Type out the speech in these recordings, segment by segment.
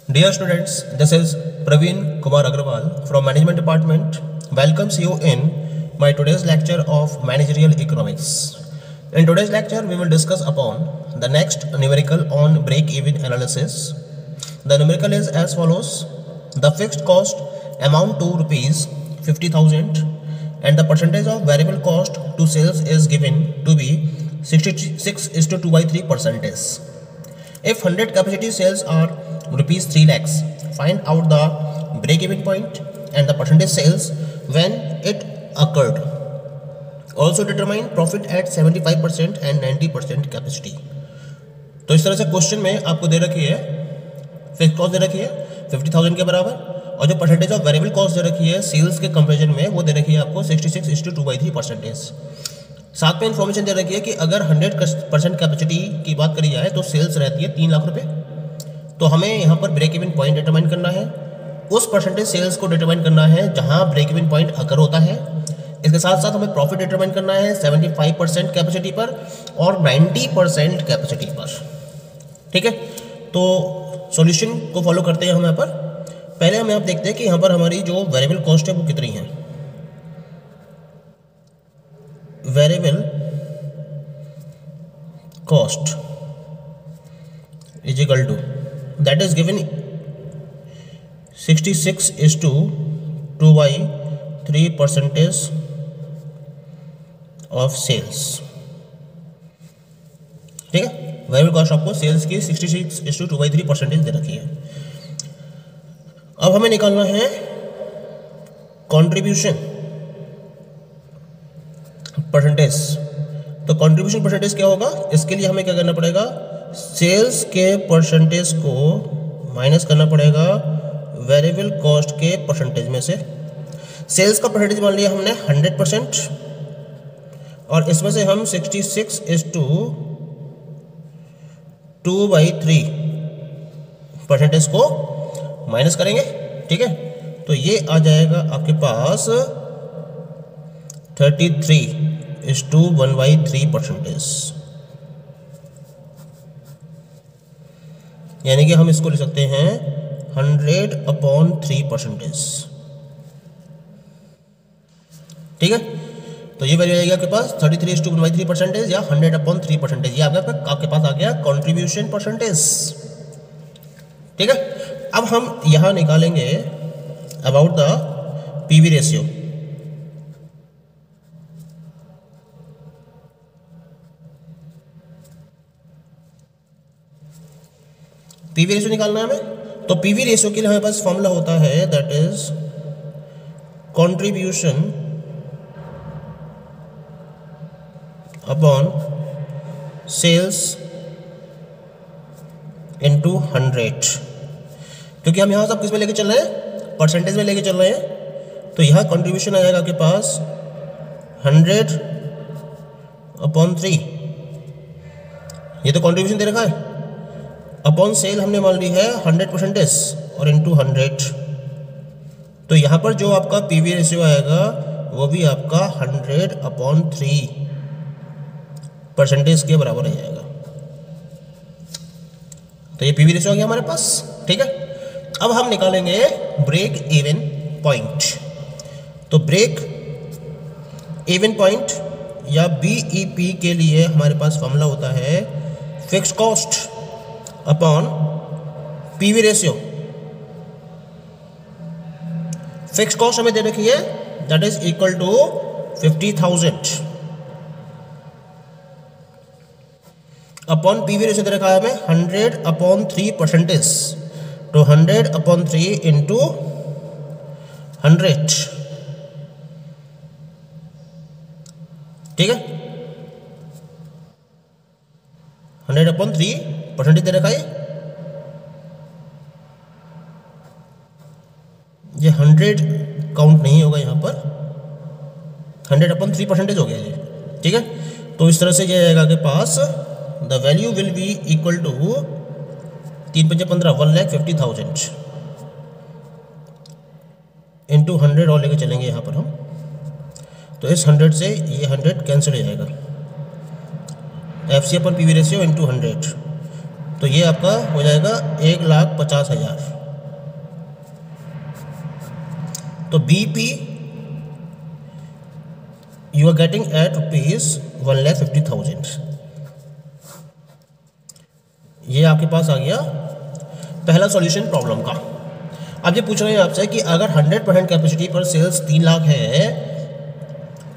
Dear students, this is Praveen Kumar Agarwal from Management Department. Welcomes you in my today's lecture of Managerial Economics. In today's lecture, we will discuss upon the next numerical on break-even analysis. The numerical is as follows: the fixed cost amount to rupees 50,000 and the percentage of variable cost to sales is given to be 66:2/3 percentage. If 100 capacity sales are rupees 3 lakhs, find out the break-even point and the percentage sales when it occurred. Also determine profit at 75% and 90% capacity. तो इस तरह से question में आपको दे रखी है fix cost दे रखी है 50,000 के बराबर, और जो परसेंटेज ऑफ वेरिएबल कॉस्ट दे रखी है सेल्स के कंपेरिजन में वो दे रखी है आपको 66:2/3 परसेंटेज. साथ में इन्फॉर्मेशन दे रखी है कि अगर 100% कैपेसिटी की बात करी जाए तो सेल्स रहती है 3 लाख रुपए. तो हमें यहाँ पर ब्रेक इवन पॉइंट डिटरमाइन करना है, उस परसेंटेज सेल्स को डिटरमाइन करना है जहाँ ब्रेक इवन पॉइंट अकर होता है. इसके साथ साथ हमें प्रॉफिट डिटरमाइन करना है 75% कैपेसिटी पर और 90% कैपेसिटी पर. ठीक है, तो सॉल्यूशन को फॉलो करते हैं हम यहाँ पर. पहले हम यहाँ देखते हैं कि यहाँ पर हमारी जो वेरिएबल कॉस्ट है वो कितनी है. Variable cost is equal to that is given 66:2/3 percentage of sales. ठीक है, वेरिएबल कॉस्ट आपको सेल्स की 66:2/3 परसेंटेज दे रखी है. अब हमें निकालना है कंट्रीब्यूशन परसेंटेज. तो कंट्रीब्यूशन परसेंटेज क्या होगा, इसके लिए हमें क्या करना पड़ेगा, सेल्स के परसेंटेज को माइनस करना पड़ेगा वेरिएबल कॉस्ट के परसेंटेज में से. सेल्स का परसेंटेज मान लिया हमने 100% और इसमें से हम 66:2/3 परसेंटेज को माइनस करेंगे. ठीक है, तो ये आ जाएगा आपके पास 33:1/3 परसेंटेज. यानी कि हम इसको लिख सकते हैं 100/3 परसेंटेज. ठीक है, तो ये वैल्यू आएगी आपके पास 33:1/3 परसेंटेज या 100/3 परसेंटेज. ये आपके पास आ गया कंट्रीब्यूशन परसेंटेज. ठीक है, अब हम यहां निकालेंगे about the PV ratio. PV ratio निकालना है हमें. तो पीवी रेशियो के लिए हमारे पास फॉर्मूला होता है that is contribution upon sales into 100. क्योंकि हम यहाँ सब किस में लेके चल रहे हैं, परसेंटेज में लेके चल रहे हैं. तो यहाँ कंट्रीब्यूशन आ जाएगा आपके पास 100/3. ये तो कंट्रीब्यूशन दे रखा है. अपॉन सेल हमने मान ली है 100% और इंटू 100. तो यहाँ पर जो आपका पीवी रेशियो आएगा वो भी आपका 100/3 परसेंटेज के बराबर आ जाएगा. तो ये पीवी रेशियो आ गया हमारे पास. ठीक है, अब हम निकालेंगे ब्रेक इवन पॉइंट. तो ब्रेक इवन पॉइंट या बीईपी के लिए हमारे पास फॉर्मूला होता है fix cost upon PV ratio. Fix cost हमें दे रखी है that is equal to 50,000 upon PV ratio दे रखा है हमें 100/3 परसेंटेज. तो 100/3 इंटू 100. ठीक है, 100/3 परसेंटेज दे रखा है. ये 100 काउंट नहीं होगा यहाँ पर, 100/3 परसेंटेज हो गया ये. ठीक है, तो इस तरह से ये आएगा आपके पास the value will be equal to 3×5 = 1,50,000 into 100 और लेके चलेंगे यहाँ पर हम. तो इस 100 से ये 100 कैंसिल हो जाएगा. एफ सी अपन पी वी रेशियो इंटू 100. तो ये आपका हो जाएगा 1,50,000। तो BP you are getting at rupees 1,50,000। ये आपके पास आ गया पहला सॉल्यूशन प्रॉब्लम का। अब ये पूछ रहे हैं आपसे कि अगर 100% कैपेसिटी पर सेल्स 3 लाख है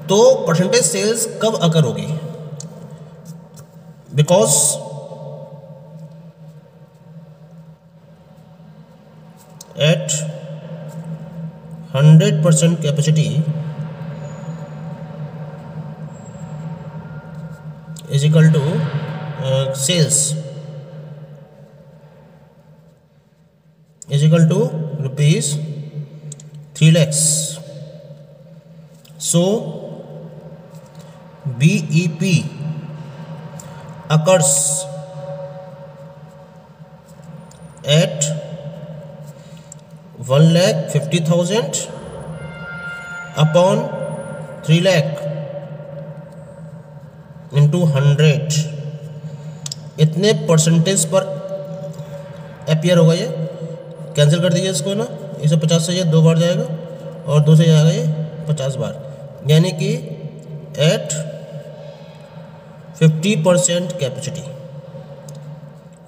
तो परसेंटेज सेल्स कब अकर होगी? Because at 100% capacity is equal to sales is equal to rupees 3 lakhs. So BEP occurs at 1,50,000 upon 3 lakh into 100। इतने परसेंटेज पर अपियर होगा। ये कैंसिल कर दीजिए इसको ना, इसे 50 से ये 2 बार जाएगा और 2 से जाएगा ये 50 बार, यानी कि एट 50% कैपेसिटी।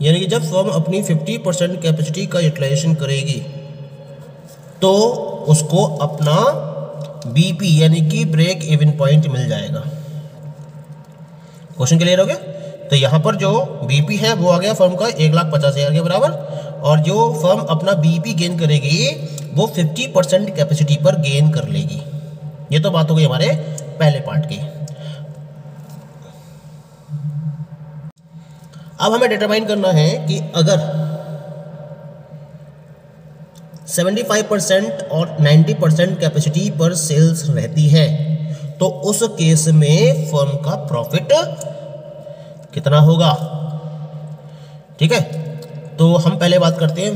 यानी कि जब फर्म अपनी 50% कैपेसिटी का यूटिलाइजेशन करेगी तो उसको अपना BP यानी कि ब्रेक इवन पॉइंट मिल जाएगा। क्वेश्चन क्लियर हो गया? तो यहाँ पर जो BP है वो आ गया फर्म का 1,50,000 के बराबर, और जो फर्म अपना BP गेन करेगी वो 50% कैपेसिटी पर गेन कर लेगी। ये तो बात हो गई हमारे पहले पार्ट की। अब हमें डिटरमाइन करना है कि अगर 75% और 90% कैपेसिटी पर सेल्स रहती है तो उस केस में फर्म का प्रॉफिट कितना होगा? ठीक है, तो हम पहले बात करते हैं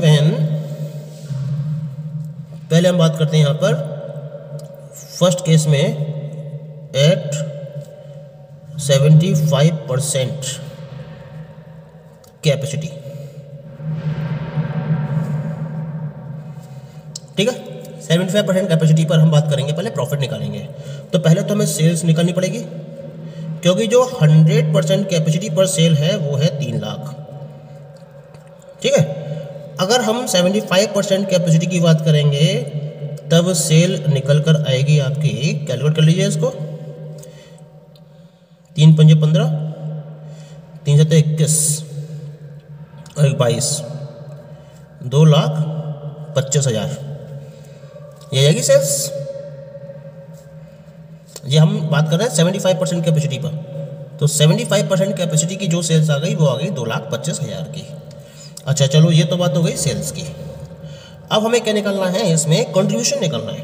पहले हम बात करते हैं यहां पर फर्स्ट केस में एट 75% कैपेसिटी। ठीक है, 75% कैपेसिटी पर हम बात करेंगे, पहले प्रॉफिट निकालेंगे। तो पहले तो हमें सेल्स निकालनी पड़ेगी, क्योंकि जो 100% कैपेसिटी पर सेल है वो है 3 लाख। ठीक है, अगर हम 75% कैपेसिटी की बात करेंगे तब सेल निकल कर आएगी आपकी, कैलकुलेट कर लीजिए इसको, 3 पंजे 15, 3 7 21 और 22, 2,25,000 ये आएगी सेल्स। ये हम बात कर रहे हैं 75% कैपेसिटी पर, तो 75% कैपेसिटी की जो सेल्स आ गई वो आ गई 2,25,000 की। अच्छा चलो, ये तो बात हो गई सेल्स की। अब हमें क्या निकालना है? इसमें कंट्रीब्यूशन निकालना है।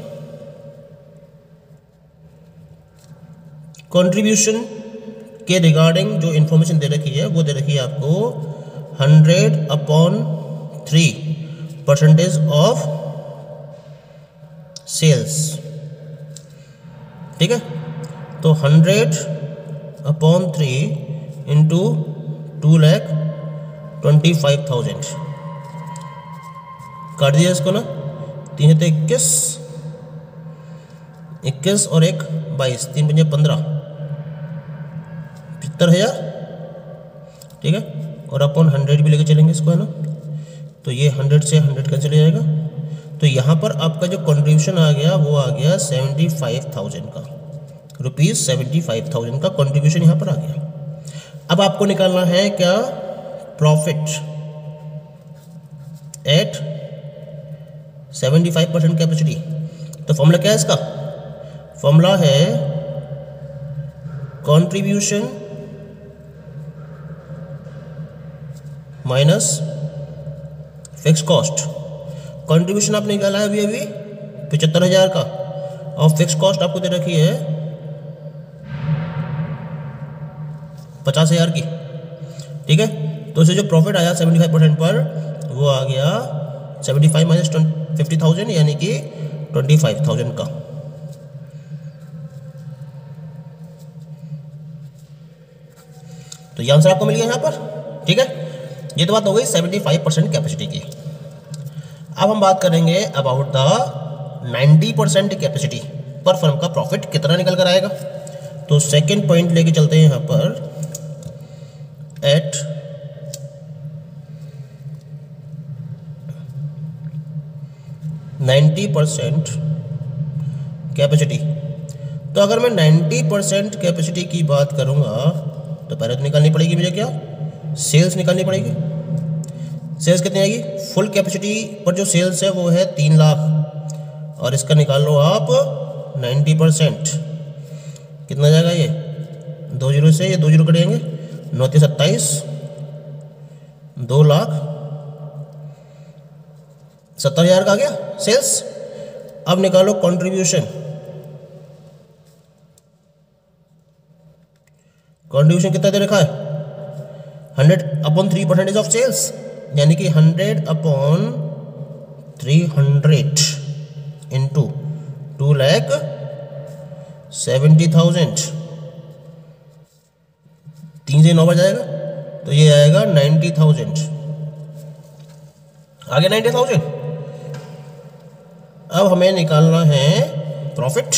कंट्रीब्यूशन के रिगार्डिंग जो इंफॉर्मेशन दे रखी है वो दे रखी है आपको 100/3% ऑफ सेल्स। ठीक है, तो 100/3 इंटू 2,25,000 काट दिया इसको ना, 3 7 21, 21 और 1 22, 3 पंजे 15, 75,000। ठीक है, और अपॉन 100 भी लेके चलेंगे इसको, है ना, तो ये 100 से 100 कैंसिल हो जाएगा। तो यहाँ पर आपका जो कंट्रीब्यूशन आ गया वो आ गया 75,000 का, रुपीज़ 75,000 का कंट्रीब्यूशन यहाँ पर आ गया। अब आपको निकालना है क्या? Profit at 75% capacity. तो फॉर्मूला क्या है इसका? फॉर्मूला है contribution minus fix cost. Contribution आपने निकाला है अभी 75,000 का, और फिक्स कॉस्ट आपको दे रखी है 50,000 की। ठीक है, तो इसे जो प्रॉफिट आया 75% पर वो आ गया 75 माइनस 50,000 यानी कि 25,000 का। तो ये आंसर आपको मिल गया यहाँ पर। ठीक है, ये तो बात हो गई 75% कैपेसिटी की। अब हम बात करेंगे अबाउट द 90% कैपेसिटी पर फर्म का प्रॉफिट कितना निकल कर आएगा। तो सेकंड पॉइंट लेके चलते हैं यहाँ पर, एट 90% कैपेसिटी। तो अगर मैं 90% कैपेसिटी की बात करूँगा तो पहले तो निकालनी पड़ेगी मुझे क्या, सेल्स निकालनी पड़ेगी। सेल्स कितनी आएगी, फुल कैपेसिटी पर जो सेल्स है वो है 3 लाख, और इसका निकाल लो आप 90%, कितना जाएगा ये, 2 जीरो से ये 2 जीरो कटेंगे, 9 × 27, 2,70,000 का आ गया सेल्स। अब निकालो कंट्रीब्यूशन। कंट्रीब्यूशन कितना दे रखा है, 100/3% ऑफ सेल्स, यानी कि 100/300 इंटू 2,70,000, 3 से 9 बच जाएगा, तो ये आएगा 90,000। आ गया 90,000। अब हमें निकालना है प्रॉफिट।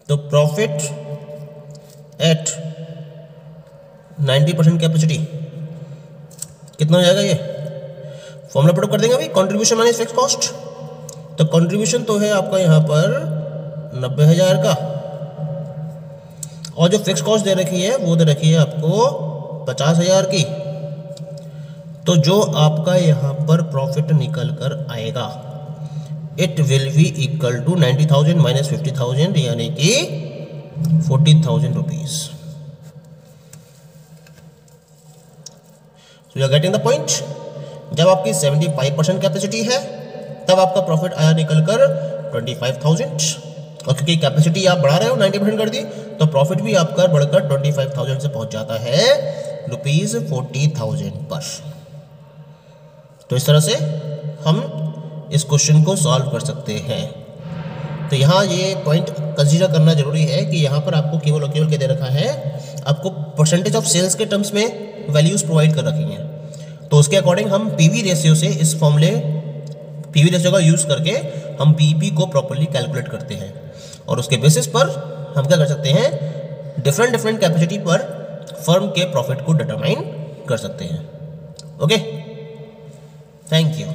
तो प्रॉफिट एट 90% कैपेसिटी कितना हो जाएगा, ये फॉर्मूला पुट कर देंगे अभी, कंट्रीब्यूशन माइनस फिक्स कॉस्ट। तो कंट्रीब्यूशन तो है आपका यहाँ पर 90,000 का, और जो फिक्स कॉस्ट दे रखी है वो दे रखी है आपको 50,000 की। तो जो आपका यहाँ पर प्रॉफिट निकल कर आएगा, it will be equal to 90,000 minus 50,000, यानी कि 40,000 rupees. So you are getting the point. जब आपकी 75% कैपेसिटी है तब आपका प्रॉफिट आया निकल कर 25,000, और क्योंकि कैपेसिटी आप बढ़ा रहे हो 90% कर दी, तो प्रॉफिट भी आपका बढ़कर 25,000 से पहुंच जाता है ₹40,000 पर। तो इस तरह से हम इस क्वेश्चन को सॉल्व कर सकते हैं। तो यहाँ ये पॉइंट कंसीडर करना जरूरी है कि यहाँ पर आपको केवल और केवल क्या दे रखा है, आपको परसेंटेज ऑफ सेल्स के टर्म्स में वैल्यूज प्रोवाइड कर रखी हैं। तो उसके अकॉर्डिंग हम पीवी रेशियो से, इस फॉर्मूले पीवी रेशियो का यूज़ करके हम पीपी को प्रॉपर्ली कैलकुलेट करते हैं, और उसके बेसिस पर हम क्या कर सकते हैं, डिफरेंट कैपेसिटी पर फर्म के प्रॉफिट को डिटरमाइन कर सकते हैं। Okay, thank you.